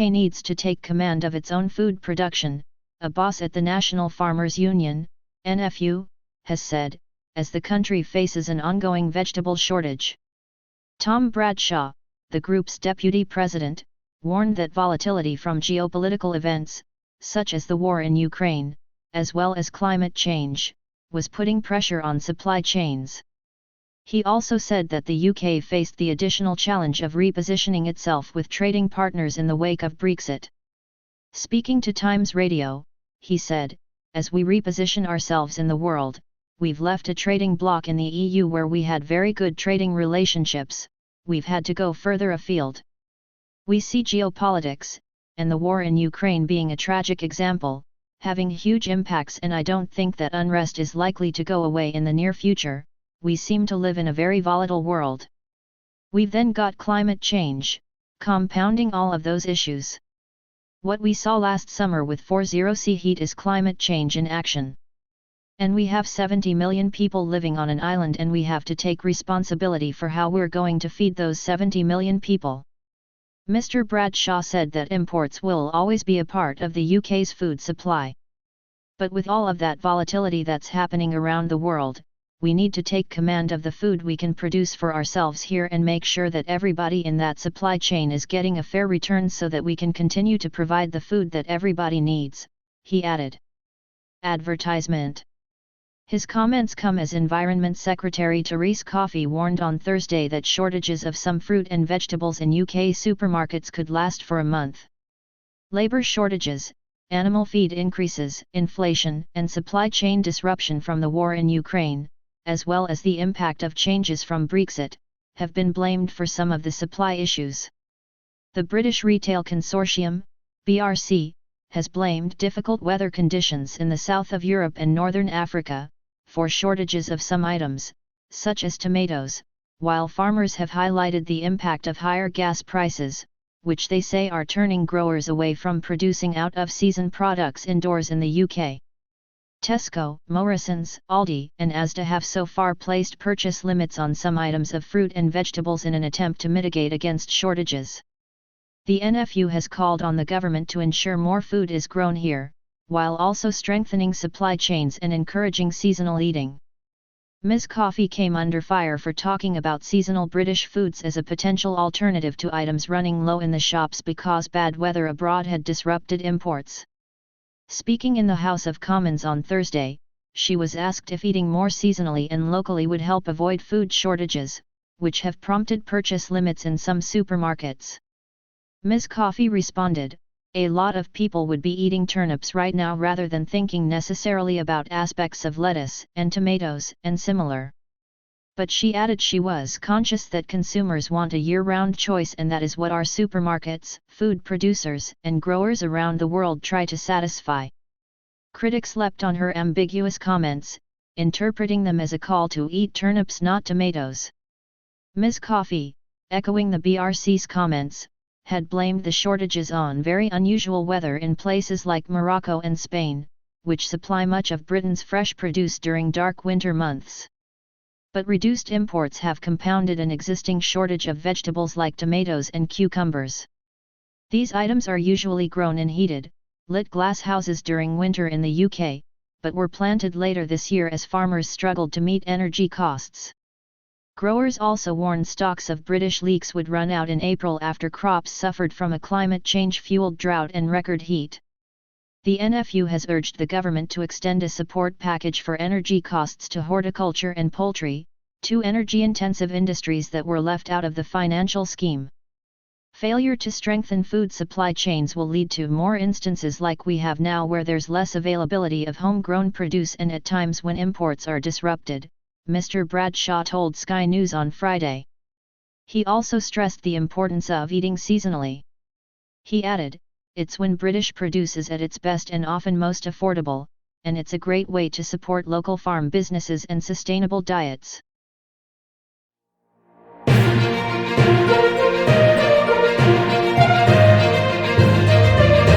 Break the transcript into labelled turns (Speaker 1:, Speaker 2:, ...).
Speaker 1: UK needs to take command of its own food production, a boss at the National Farmers Union, NFU, has said, as the country faces an ongoing vegetable shortage. Tom Bradshaw, the group's deputy president, warned that volatility from geopolitical events, such as the war in Ukraine, as well as climate change, was putting pressure on supply chains. He also said that the UK faced the additional challenge of repositioning itself with trading partners in the wake of Brexit. Speaking to Times Radio, he said, "As we reposition ourselves in the world, we've left a trading bloc in the EU where we had very good trading relationships, we've had to go further afield. We see geopolitics, and the war in Ukraine being a tragic example, having huge impacts, and I don't think that unrest is likely to go away in the near future. We seem to live in a very volatile world. We've then got climate change, compounding all of those issues. What we saw last summer with 40°C heat is climate change in action. And we have 70 million people living on an island, and we have to take responsibility for how we're going to feed those 70 million people." Mr. Bradshaw said that imports will always be a part of the UK's food supply. But with all of that volatility that's happening around the world, we need to take command of the food we can produce for ourselves here and make sure that everybody in that supply chain is getting a fair return so that we can continue to provide the food that everybody needs, he added. Advertisement. His comments come as Environment Secretary Therese Coffey warned on Thursday that shortages of some fruit and vegetables in UK supermarkets could last for a month. Labour shortages, animal feed increases, inflation, and supply chain disruption from the war in Ukraine, as well as the impact of changes from Brexit, have been blamed for some of the supply issues. The British Retail Consortium, BRC, has blamed difficult weather conditions in the south of Europe and northern Africa for shortages of some items, such as tomatoes, while farmers have highlighted the impact of higher gas prices, which they say are turning growers away from producing out-of-season products indoors in the UK. Tesco, Morrisons, Aldi, and Asda have so far placed purchase limits on some items of fruit and vegetables in an attempt to mitigate against shortages. The NFU has called on the government to ensure more food is grown here, while also strengthening supply chains and encouraging seasonal eating. Ms. Coffey came under fire for talking about seasonal British foods as a potential alternative to items running low in the shops because bad weather abroad had disrupted imports. Speaking in the House of Commons on Thursday, she was asked if eating more seasonally and locally would help avoid food shortages, which have prompted purchase limits in some supermarkets. Ms. Coffey responded, "A lot of people would be eating turnips right now rather than thinking necessarily about aspects of lettuce and tomatoes and similar." But she added she was conscious that consumers want a year-round choice, and that is what our supermarkets, food producers, and growers around the world try to satisfy. Critics leapt on her ambiguous comments, interpreting them as a call to eat turnips, not tomatoes. Ms. Coffey, echoing the BRC's comments, had blamed the shortages on very unusual weather in places like Morocco and Spain, which supply much of Britain's fresh produce during dark winter months. But reduced imports have compounded an existing shortage of vegetables like tomatoes and cucumbers. These items are usually grown in heated, lit glass houses during winter in the UK, but were planted later this year as farmers struggled to meet energy costs. Growers also warned stocks of British leeks would run out in April after crops suffered from a climate change-fueled drought and record heat. The NFU has urged the government to extend a support package for energy costs to horticulture and poultry, two energy-intensive industries that were left out of the financial scheme. Failure to strengthen food supply chains will lead to more instances like we have now, where there's less availability of homegrown produce and at times when imports are disrupted, Mr. Bradshaw told Sky News on Friday. He also stressed the importance of eating seasonally. He added, "It's when British produce is at its best and often most affordable, and it's a great way to support local farm businesses and sustainable diets."